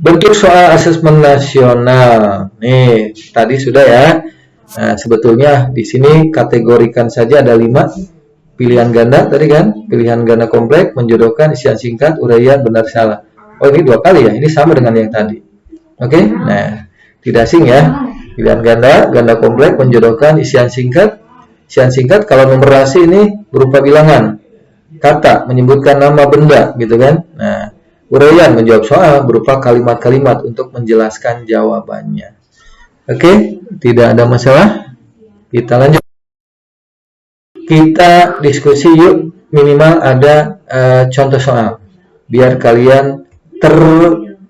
Bentuk soal asesmen nasional. Nih, tadi sudah ya. Nah, sebetulnya di sini kategorikan saja ada 5 pilihan ganda tadi kan, pilihan ganda kompleks, menjodohkan, isian singkat, uraian, benar salah. Oh, ini 2 kali ya, ini sama dengan yang tadi. Oke, nah tidak asing ya. Pilihan ganda, ganda kompleks, menjodohkan, isian singkat. Isian singkat kalau numerasi ini berupa bilangan, kata, menyebutkan nama benda gitu kan. Nah, uraian menjawab soal berupa kalimat-kalimat untuk menjelaskan jawabannya. Oke, tidak ada masalah. Kita lanjut. Kita diskusi yuk, minimal ada contoh soal biar kalian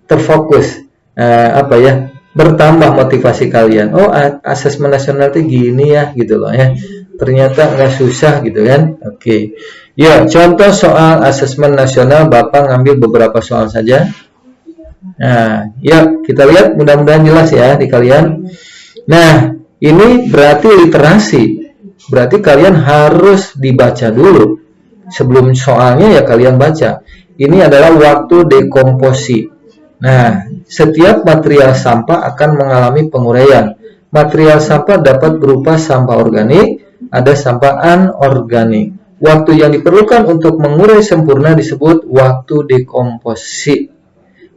terfokus, bertambah motivasi kalian. Oh, asesmen nasional itu gini ya gitu loh ya, ternyata nggak susah gitu kan. Oke, ya contoh soal asesmen nasional, Bapak ngambil beberapa soal saja. Nah, ya kita lihat, mudah-mudahan jelas ya di kalian. Nah, ini berarti literasi. Berarti kalian harus dibaca dulu. Sebelum soalnya ya kalian baca. Ini adalah waktu dekomposi. Nah, setiap material sampah akan mengalami penguraian. Material sampah dapat berupa sampah organik, ada sampah anorganik. Waktu yang diperlukan untuk mengurai sempurna disebut waktu dekomposisi.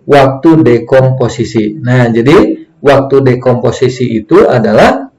Waktu dekomposisi. Nah, jadi waktu dekomposisi itu adalah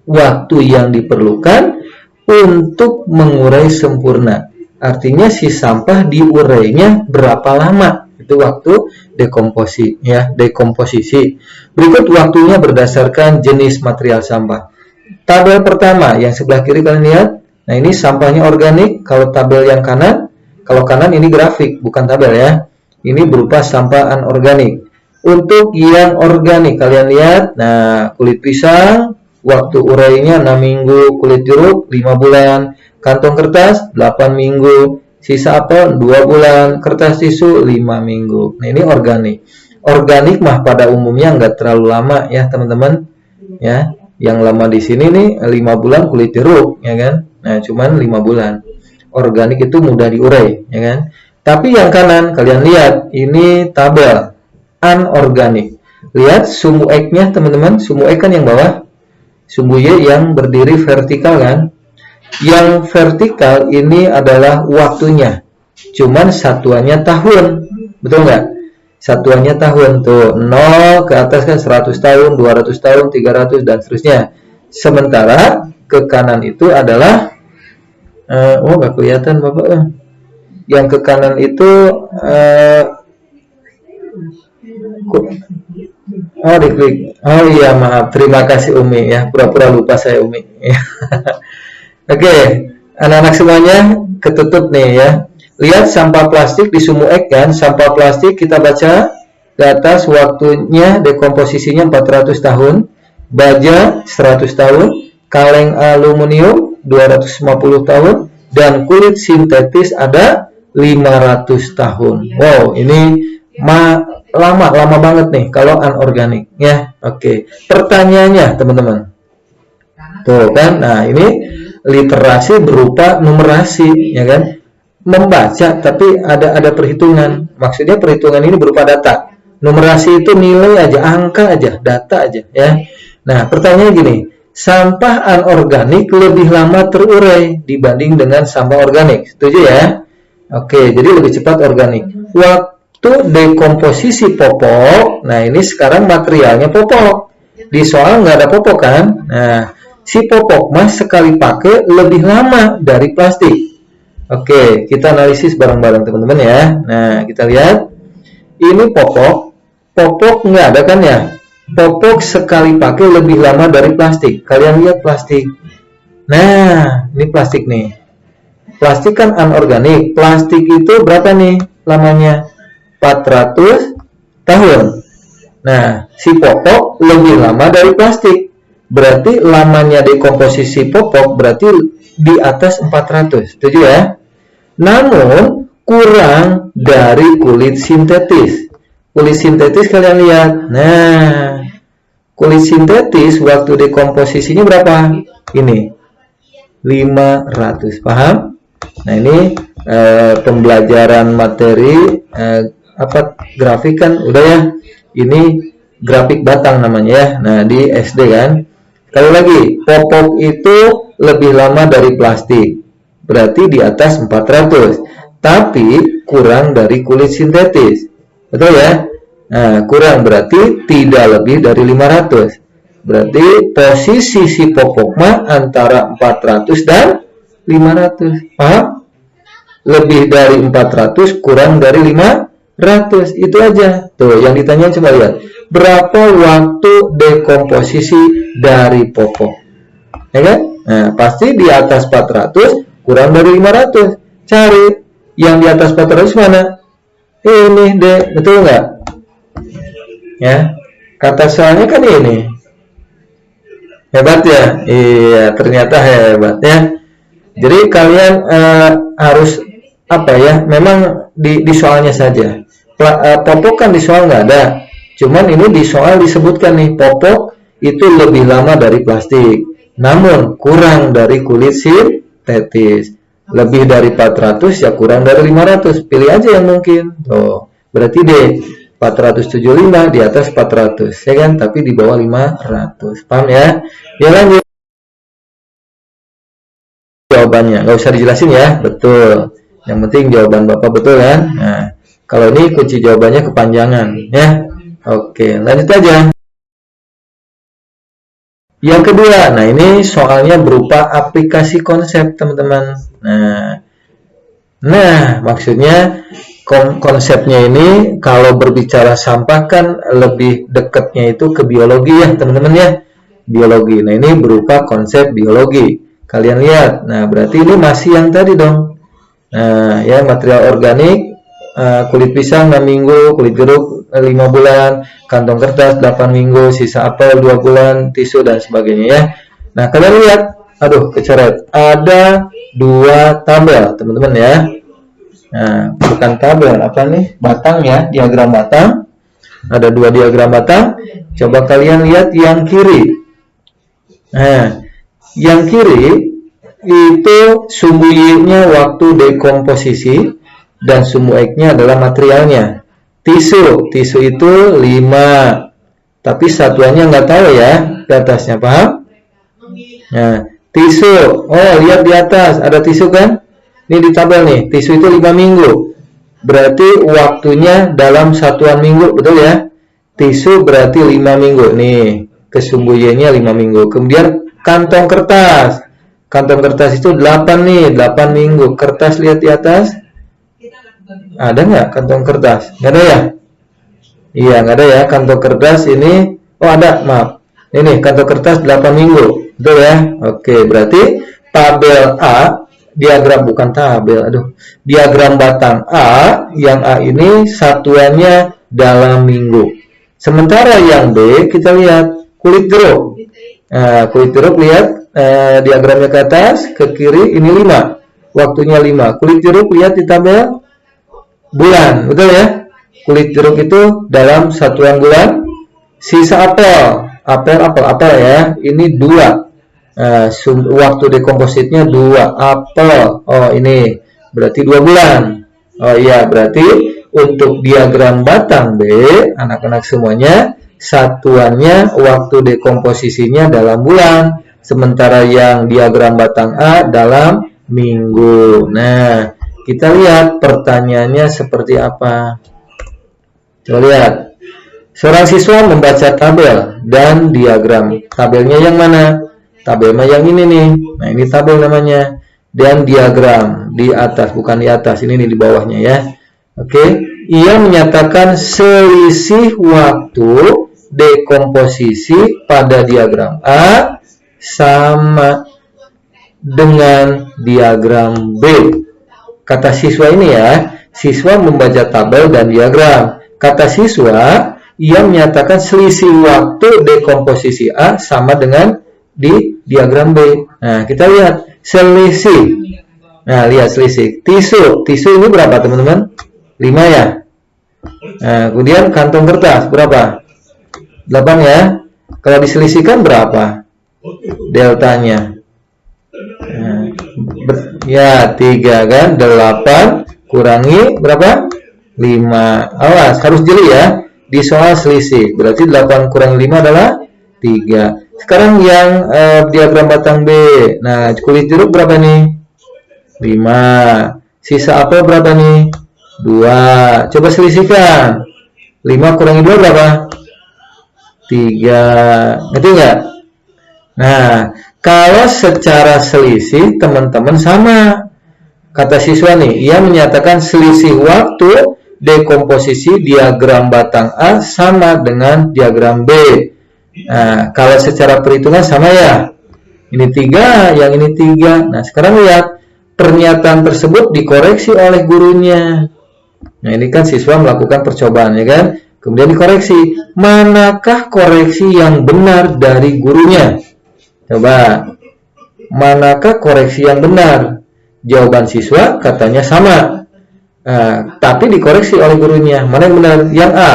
waktu yang diperlukan untuk mengurai sempurna. Artinya si sampah diurainya berapa lama? Itu waktu dekomposisi ya, dekomposisi. Berikut waktunya berdasarkan jenis material sampah. Tabel pertama yang sebelah kiri kalian lihat. Nah, ini sampahnya organik. Kalau tabel yang kanan, kalau kanan ini grafik, bukan tabel ya. Ini berupa sampah anorganik. Untuk yang organik kalian lihat, nah kulit pisang waktu urainya 6 minggu, kulit jeruk 5 bulan, kantong kertas 8 minggu, sisa apel 2 bulan, kertas tisu 5 minggu. Nah, ini organik. Organik mah pada umumnya nggak terlalu lama ya teman-teman. Ya, yang lama di sini nih 5 bulan kulit jeruk ya kan. Nah, cuman 5 bulan. Organik itu mudah diurai ya kan. Tapi yang kanan kalian lihat, ini tabel anorganik. Lihat sumbu X-nya teman-teman, sumbu X kan yang bawah. Sumbu Y yang berdiri vertikal kan. Yang vertikal ini adalah waktunya. Cuman satuannya tahun. Betul nggak? Satuannya tahun tuh. 0 ke atas kan 100 tahun, 200 tahun, 300 dan seterusnya. Sementara ke kanan itu adalah nggak kelihatan Bapak. Yang ke kanan itu diklik. Oh iya, maaf. Terima kasih Umi ya. Pura-pura lupa saya Umi. Oke, anak-anak semuanya ketutup nih ya. Lihat sampah plastik di sumbu X kan. Sampah plastik kita baca ke atas waktunya dekomposisinya 400 tahun. Baja 100 tahun. Kaleng aluminium 250 tahun. Dan kulit sintetis ada 500 tahun. Wow, ini lama banget nih kalau anorganik ya. Oke. Pertanyaannya teman-teman. Tuh kan. Nah, ini literasi berupa numerasi ya kan. Membaca tapi ada perhitungan. Maksudnya perhitungan ini berupa data. Numerasi itu nilai aja, angka aja, data aja ya. Nah, pertanyaannya gini. Sampah anorganik lebih lama terurai dibanding dengan sampah organik. Setuju ya? Oke, jadi lebih cepat organik. Waktu dekomposisi popok, nah ini sekarang materialnya popok. Di soal nggak ada popok kan? Nah, si popok mas sekali pakai lebih lama dari plastik. Oke, kita analisis bareng-bareng teman-teman ya. Nah, kita lihat. Ini popok. Popok nggak ada kan ya? Popok sekali pakai lebih lama dari plastik. Kalian lihat plastik. Nah, ini plastik nih. Plastik kan anorganik. Plastik itu berapa nih lamanya? 400 tahun. Nah, si popok lebih lama dari plastik. Berarti lamanya dekomposisi popok berarti di atas 400. Setuju ya? Namun, kurang dari kulit sintetis. Kulit sintetis kalian lihat. Nah, kulit sintetis waktu dekomposisinya berapa? Ini 500. Paham? Nah, ini pembelajaran materi grafik kan udah ya. Ini grafik batang namanya ya. Nah, di SD kan. Sekali lagi, popok itu lebih lama dari plastik. Berarti di atas 400. Tapi kurang dari kulit sintetis. Betul ya? Nah, kurang berarti tidak lebih dari 500. Berarti posisi si popok mah antara 400 dan 500. Paham? Lebih dari 400 kurang dari 500. Itu aja. Tuh, yang ditanya coba lihat. Berapa waktu dekomposisi dari popok? Ya kan? Nah, pasti di atas 400 kurang dari 500. Cari yang di atas 400 mana? Ini deh, betul nggak? Ya, kata soalnya kan ini. Hebat ya? Iya, ternyata hebat ya. Jadi kalian harus apa ya? Memang di soalnya saja. Popok kan di soal nggak ada. Cuman ini di soal disebutkan nih, popok itu lebih lama dari plastik. Namun kurang dari kulit sintetis. Lebih dari 400 ya kurang dari 500. Pilih aja yang mungkin. Tuh, berarti D. 475 di atas 400. Ya kan? Tapi di bawah 500. Paham ya? Ya lanjut. Jawabannya. Nggak usah dijelasin ya. Betul. Yang penting jawaban Bapak betul kan? Nah, kalau ini kunci jawabannya kepanjangan. Ya. Oke, lanjut aja. Yang kedua, nah ini soalnya berupa aplikasi konsep, teman-teman. Nah, maksudnya konsepnya ini kalau berbicara sampah kan lebih dekatnya itu ke biologi ya, teman-teman ya. Biologi. Nah, ini berupa konsep biologi. Kalian lihat. Nah, berarti ini masih yang tadi dong. Nah, ya material organik, kulit pisang 6 minggu, kulit jeruk 5 bulan, kantong kertas 8 minggu, sisa apel 2 bulan, tisu dan sebagainya ya. Nah, kalian lihat, aduh kecoret. Ada 2 tabel, teman-teman ya. Nah, bukan tabel, apa nih? Batang ya, diagram batang. Ada 2 diagram batang. Coba kalian lihat yang kiri. Nah, yang kiri itu sumbu Y-nya waktu dekomposisi dan sumbu X-nya adalah materialnya. Tisu itu 5. Tapi satuannya nggak tahu ya, di atasnya, paham? Nah, tisu. Oh, lihat di atas, ada tisu kan? Ini di tabel nih, tisu itu 5 minggu. Berarti waktunya dalam satuan minggu, betul ya? Tisu berarti 5 minggu. Nih, ke sumbu Y-nya 5 minggu. Kemudian kantong kertas. Kantong kertas itu 8 nih, 8 minggu. Kertas lihat di atas. Ada nggak kantong kertas? Nggak ada ya? Iya, nggak ada ya. Kantong kertas ini, oh ada, maaf. Ini kantong kertas 8 minggu. Betul ya? Oke, berarti tabel A, diagram bukan tabel, diagram batang A, yang A ini satuannya dalam minggu. Sementara yang B, kita lihat kulit jeruk. Nah, kulit jeruk lihat diagramnya ke atas, ke kiri ini 5. Waktunya 5. Kulit jeruk lihat di tabel bulan, betul ya? Kulit jeruk itu dalam satuan bulan. Sisa apel ya. Ini 2. Waktu dekompositnya 2. Apel. Oh, ini berarti 2 bulan. Oh iya, berarti untuk diagram batang B, anak-anak semuanya, satuannya waktu dekomposisinya dalam bulan. Sementara yang diagram batang A dalam minggu. Nah, kita lihat pertanyaannya seperti apa. Coba lihat. Seorang siswa membaca tabel dan diagram. Tabelnya yang mana? Tabelnya yang ini nih. Nah, ini tabel namanya. Dan diagram di atas, bukan di atas. Ini nih di bawahnya ya. Oke. Ia menyatakan selisih waktu dekomposisi pada diagram A sama dengan diagram B. Kata siswa ini ya, siswa membaca tabel dan diagram. Kata siswa, ia menyatakan selisih waktu dekomposisi A sama dengan di diagram B. Nah, kita lihat selisih. Nah, lihat selisih. Tisu ini berapa, teman-teman? 5 ya. Nah, kemudian kantong kertas berapa? 8 ya. Kalau diselisihkan berapa? Deltanya. Nah, ya 3 kan, 8 kurangi berapa? 5. Awas, harus jeli ya. di soal selisih. Berarti 8 kurang 5 adalah 3. Sekarang yang diagram batang B. Nah, kulit jeruk berapa nih? 5. Sisa apel berapa nih? 2. Coba selisihkan. 5 kurangi 2 berapa? 3. Ngerti nggak? Nah, kalau secara selisih teman-teman sama. Kata siswa nih, ia menyatakan selisih waktu dekomposisi diagram batang A sama dengan diagram B. Nah, kalau secara perhitungan sama ya. Ini 3, yang ini 3. Nah, sekarang lihat. Pernyataan tersebut dikoreksi oleh gurunya. Nah, ini kan siswa melakukan percobaan, ya kan? Kemudian dikoreksi. Manakah koreksi yang benar dari gurunya? Coba. Manakah koreksi yang benar? Jawaban siswa katanya sama. Tapi dikoreksi oleh gurunya. Mana yang benar? Yang A.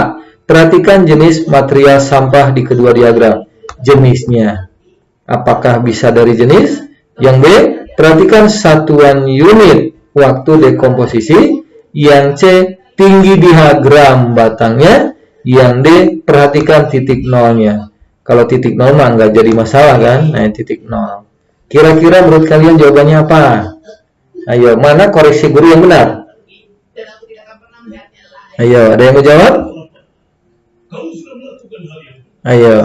Perhatikan jenis material sampah di kedua diagram. Jenisnya. Apakah bisa dari jenis? Yang B. Perhatikan satuan unit waktu dekomposisi. Yang C. Tinggi diagram batangnya. Yang D. Perhatikan titik nolnya. Kalau titik nol mah nggak jadi masalah kan? Nah, titik nol. Kira-kira menurut kalian jawabannya apa? Ayo, mana koreksi guru yang benar? Ayo, ada yang mau jawab? Ayo,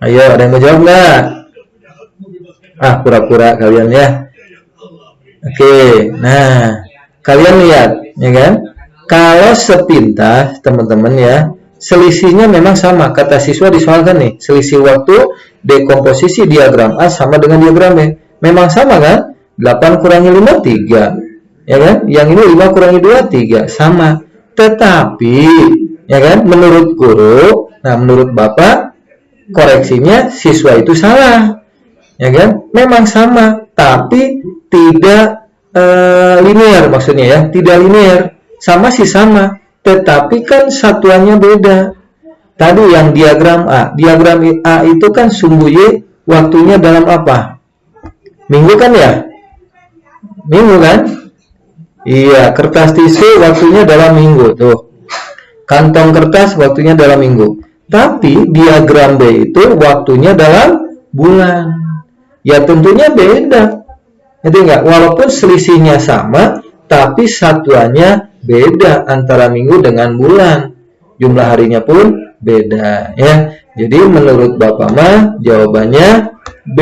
ada yang mau jawab nggak? Pura-pura kalian ya. Oke, nah, kalian lihat, ya kan? Kalau sepintas, teman-teman ya, selisihnya memang sama. Kata siswa disoalkan nih, selisih waktu dekomposisi diagram A sama dengan diagram B. Memang sama kan? 8 kurangi 5, 3. Ya kan? Yang ini 5 kurangi 2, 3. Sama. Tetapi, ya kan? Menurut guru, nah menurut Bapak, koreksinya siswa itu salah. Ya kan? Memang sama, tapi tidak linear maksudnya ya. Tidak linear. Sama sih sama, tetapi kan satuannya beda. Tadi yang diagram A itu kan sumbu Y waktunya dalam apa? Minggu kan ya? Minggu kan? Iya, kertas tisu waktunya dalam minggu tuh. Kantong kertas waktunya dalam minggu. Tapi diagram B itu waktunya dalam bulan. Ya tentunya beda. Ngerti nggak? Walaupun selisihnya sama, tapi satuannya beda antara minggu dengan bulan. Jumlah harinya pun beda ya. Jadi menurut Bapak mah jawabannya B.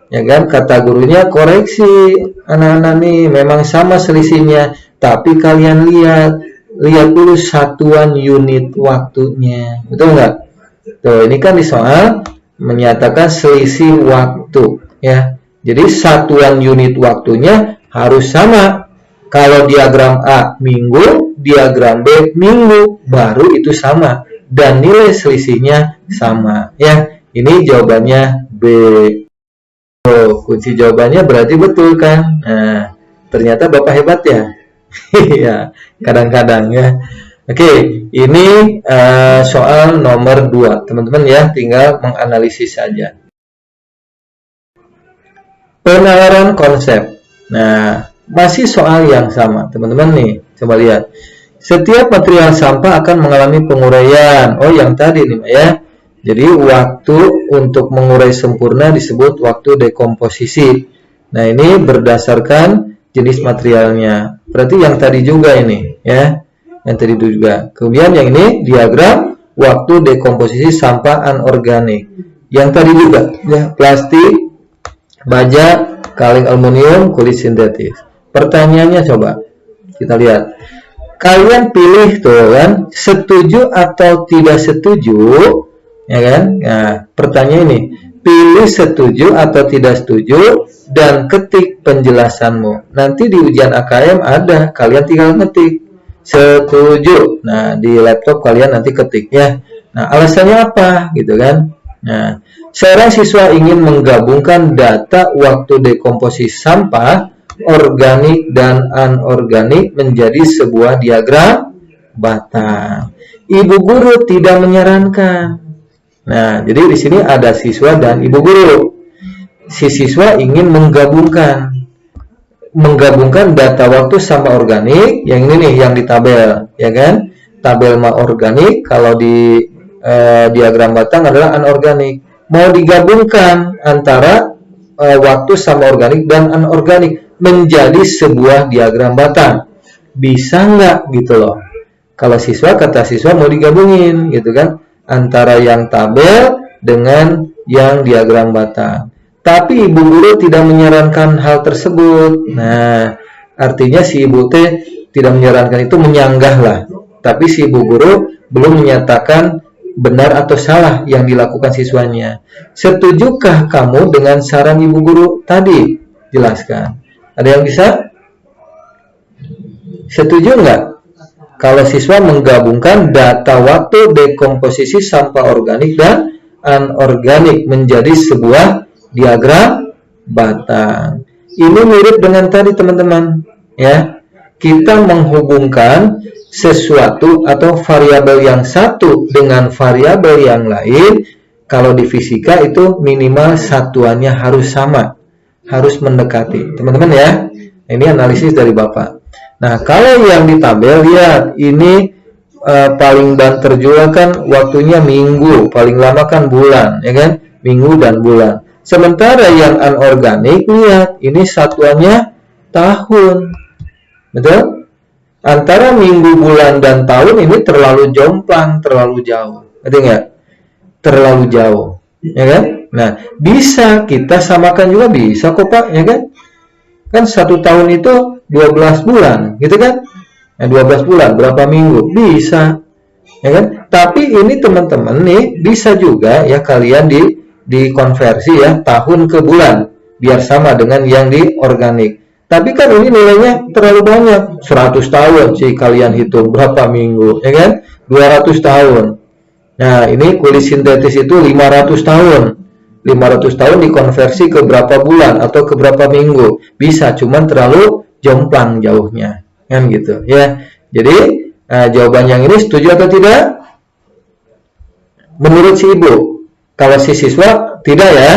Ya kan? Kata gurunya koreksi anak-anak nih memang sama selisihnya, tapi kalian lihat dulu satuan unit waktunya. Betul nggak? Tuh, ini kan di soal menyatakan selisih waktu ya. Jadi satuan unit waktunya harus sama. Kalau diagram A minggu, diagram B minggu, baru itu sama dan nilai selisihnya sama ya. Ini jawabannya B. Oh, kunci jawabannya berarti betul kan? Nah, ternyata Bapak hebat ya. Iya, kadang-kadang ya. Oke, ini soal nomor 2. Teman-teman ya, tinggal menganalisis saja. Penalaran konsep. Nah, masih soal yang sama, teman-teman nih. Coba lihat. Setiap material sampah akan mengalami penguraian. Oh, yang tadi nih, ya. Jadi, waktu untuk mengurai sempurna disebut waktu dekomposisi. Nah, ini berdasarkan jenis materialnya. Berarti yang tadi juga ini, ya. Yang tadi juga. Kemudian yang ini diagram waktu dekomposisi sampah anorganik. Yang tadi juga, ya, plastik, baja, kaleng aluminium, kulit sintetis. Pertanyaannya coba kita lihat. Kalian pilih tuh kan, setuju atau tidak setuju, ya kan? Nah, pertanyaan ini, pilih setuju atau tidak setuju dan ketik penjelasanmu. Nanti di ujian AKM ada, kalian tinggal ketik setuju. Nah, di laptop kalian nanti ketik ya. Nah, alasannya apa gitu kan? Nah, seorang siswa ingin menggabungkan data waktu dekomposisi sampah organik dan anorganik menjadi sebuah diagram batang. Ibu guru tidak menyarankan. Nah, jadi di sini ada siswa dan ibu guru. Si siswa ingin menggabungkan data waktu sampah organik, yang ini nih yang di tabel, ya kan? tabel mah organik, kalau di diagram batang adalah anorganik. Mau digabungkan antara waktu sama organik dan anorganik menjadi sebuah diagram batang. Bisa nggak gitu loh. Kalau kata siswa mau digabungin gitu kan, antara yang tabel dengan yang diagram batang. Tapi ibu guru tidak menyarankan hal tersebut. Nah, artinya si ibu teh tidak menyarankan itu, menyanggah lah. Tapi si ibu guru belum menyatakan benar atau salah yang dilakukan siswanya. Setujukah kamu dengan saran ibu guru tadi? Jelaskan. Ada yang bisa? Setuju nggak? Kalau siswa menggabungkan data waktu dekomposisi sampah organik dan anorganik menjadi sebuah diagram batang. Ini mirip dengan tadi teman-teman, ya. Kita menghubungkan sesuatu atau variabel yang satu dengan variabel yang lain. Kalau di fisika itu minimal satuannya harus sama, harus mendekati. Teman-teman ya, ini analisis dari Bapak. Nah, kalau yang di tabel, lihat, ini paling banter terjual kan waktunya minggu, paling lama kan bulan, ya kan? Minggu dan bulan. Sementara yang anorganik, lihat, ini satuannya tahun. Betul? Antara minggu, bulan, dan tahun ini terlalu jomplang, terlalu jauh. Ngerti nggak? Terlalu jauh. Ya kan? Nah, bisa kita samakan juga, bisa kok Pak, ya kan? Kan 1 tahun itu 12 bulan, gitu kan? Nah, 12 bulan, berapa minggu? Bisa. Ya kan? Tapi ini teman-teman nih, bisa juga ya kalian dikonversi ya, tahun ke bulan, biar sama dengan yang di organik. Tapi kan ini nilainya terlalu banyak, 100 tahun sih kalian hitung, berapa minggu, ya kan? 200 tahun. Nah, ini kulit sintetis itu 500 tahun. 500 tahun dikonversi ke berapa bulan atau ke berapa minggu, bisa, cuman terlalu jomplang jauhnya, kan gitu ya. Jadi jawaban yang ini setuju atau tidak menurut si ibu? Kalau si siswa tidak ya,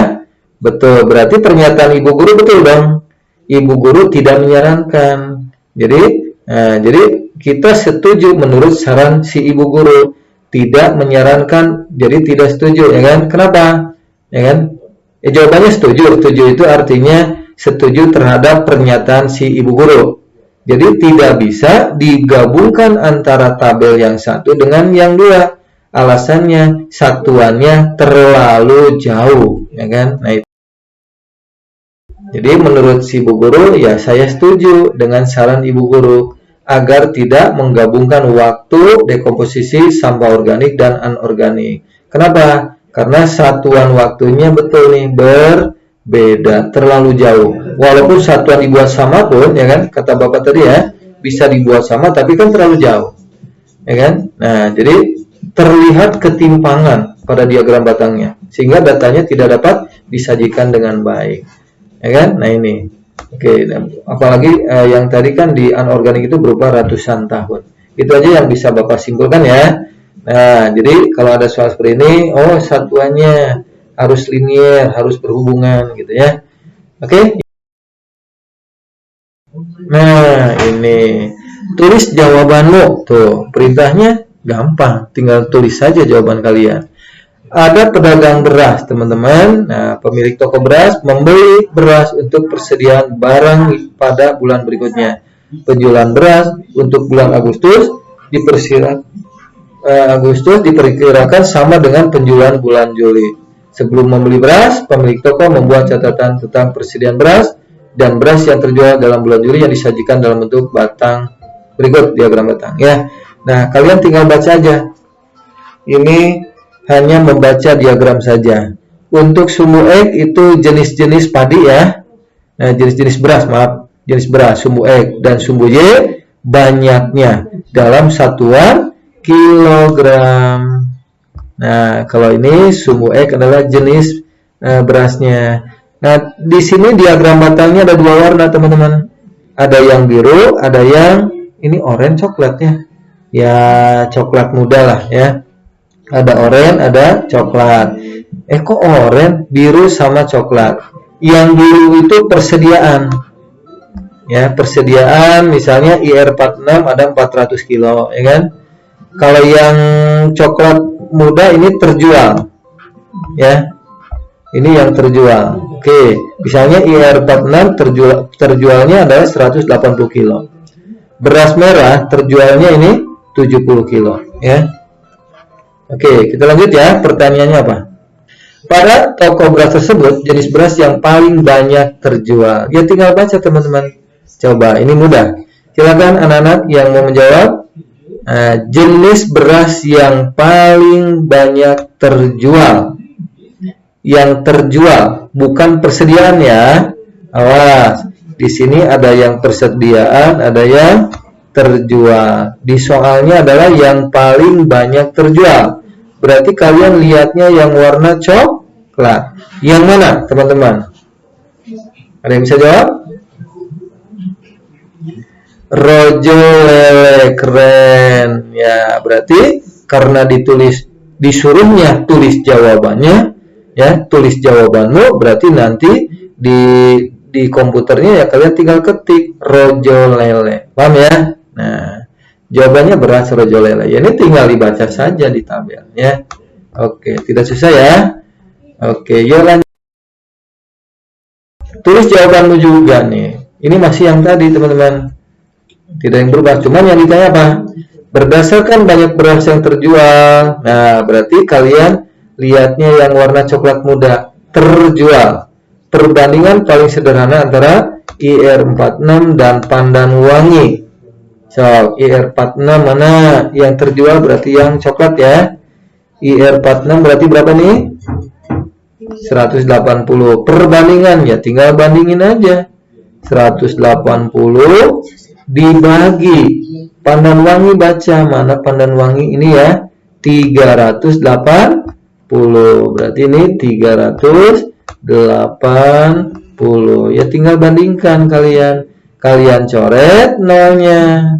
betul, berarti pernyataan ibu guru betul dong. Ibu guru tidak menyarankan. Jadi kita setuju menurut saran si ibu guru, tidak menyarankan, jadi tidak setuju, ya kan? Kenapa? Ya kan? Jawabannya setuju. Setuju itu artinya setuju terhadap pernyataan si ibu guru. Jadi tidak bisa digabungkan antara tabel yang satu dengan yang dua. Alasannya satuannya terlalu jauh, ya kan? Nah, itu. Jadi menurut si ibu guru, ya saya setuju dengan saran ibu guru agar tidak menggabungkan waktu dekomposisi sampah organik dan anorganik. Kenapa? Karena satuan waktunya betul nih berbeda, terlalu jauh. Walaupun satuan dibuat sama pun, ya kan, kata Bapak tadi ya, bisa dibuat sama, tapi kan terlalu jauh, ya kan. Nah, jadi terlihat ketimpangan pada diagram batangnya, sehingga datanya tidak dapat disajikan dengan baik, ya kan. Nah ini, oke. Apalagi yang tadi kan di anorganik itu berupa ratusan tahun. Itu aja yang bisa Bapak simpulkan ya. Nah, jadi kalau ada soal seperti ini, oh satuannya harus linear, harus berhubungan gitu ya. Oke. Nah, ini tulis jawabanmu. Tuh, perintahnya gampang, tinggal tulis saja jawaban kalian. Ada pedagang beras, teman-teman. Nah, pemilik toko beras membeli beras untuk persediaan barang pada bulan berikutnya. Penjualan beras untuk bulan Agustus diperkirakan sama dengan penjualan bulan Juli. Sebelum membeli beras, pemilik toko membuat catatan tentang persediaan beras dan beras yang terjual dalam bulan Juli yang disajikan dalam bentuk batang berikut diagram batang ya. Nah, kalian tinggal baca aja. Ini hanya membaca diagram saja. Untuk sumbu X itu jenis-jenis padi ya. Nah, jenis-jenis beras, jenis beras, sumbu X dan sumbu Y banyaknya dalam satuan kilogram. Nah, kalau ini sumbu X adalah jenis berasnya. Nah, di sini diagram batangnya ada 2 warna, teman-teman. Ada yang biru, ada yang ini oranye coklatnya. Ya, coklat muda lah ya. Ada oranye, ada coklat. Kok oranye, biru sama coklat. Yang biru itu persediaan. Ya, persediaan misalnya IR46 ada 400 kilo, ya kan? Kalau yang coklat muda ini terjual, ya. Ini yang terjual. Oke, misalnya IR46 terjualnya adalah 180 kilo. Beras merah terjualnya ini 70 kilo, ya. Oke, kita lanjut ya. Pertanyaannya apa? Pada toko beras tersebut, jenis beras yang paling banyak terjual. Ya tinggal baca teman-teman. Coba, ini mudah. Silakan anak-anak yang mau menjawab. Jenis beras yang paling banyak terjual. Yang terjual, bukan persediaan ya. Awas, di sini ada yang persediaan, ada yang terjual. Di soalnya adalah yang paling banyak terjual. Berarti kalian lihatnya yang warna coklat. Yang mana, teman-teman? Ada yang bisa jawab? Rojo lele, keren. Ya, berarti karena disuruhnya tulis jawabannya, ya, tulis jawabanmu, berarti nanti di komputernya ya kalian tinggal ketik rojo lele. Paham ya? Nah, jawabannya beras rojo lele. Ya, ini tinggal dibaca saja di tabel ya. Oke, tidak susah ya. Oke, yuk lanjut. Tulis jawabanmu juga nih. Ini masih yang tadi, teman-teman. Tidak yang berubah. Cuman yang ditanya apa? Berdasarkan banyak beras yang terjual. Nah, berarti kalian lihatnya yang warna coklat muda terjual. Perbandingan paling sederhana antara IR46 dan Pandan Wangi. So, IR46 mana yang terjual, berarti yang coklat ya. IR46 berarti berapa nih? 180. Perbandingan ya tinggal bandingin aja. 180 dibagi Pandan Wangi, baca mana Pandan Wangi ini ya. 380. Berarti ini 380. Ya tinggal bandingkan kalian. Kalian coret nolnya.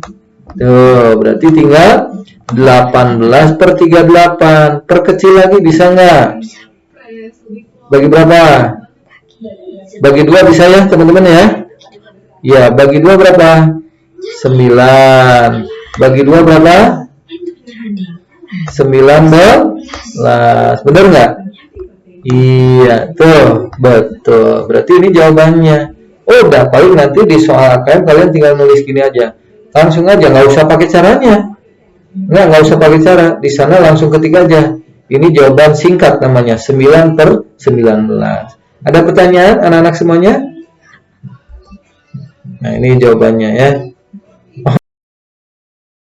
Tuh, berarti tinggal 18/38. Perkecil lagi bisa nggak? Bagi berapa? Bagi 2 bisa ya teman-teman ya? Ya, bagi 2 berapa? 9. Bagi 2 berapa? 19. Benar nggak? Iya, tuh, betul. Berarti ini jawabannya. Udah, paling nanti di soal AKM kalian tinggal nulis gini aja. Langsung aja, nggak usah pakai caranya. Nggak usah pakai cara. Di sana langsung ketik aja. Ini jawaban singkat namanya, 9/19. Ada pertanyaan anak-anak semuanya? Nah, ini jawabannya ya.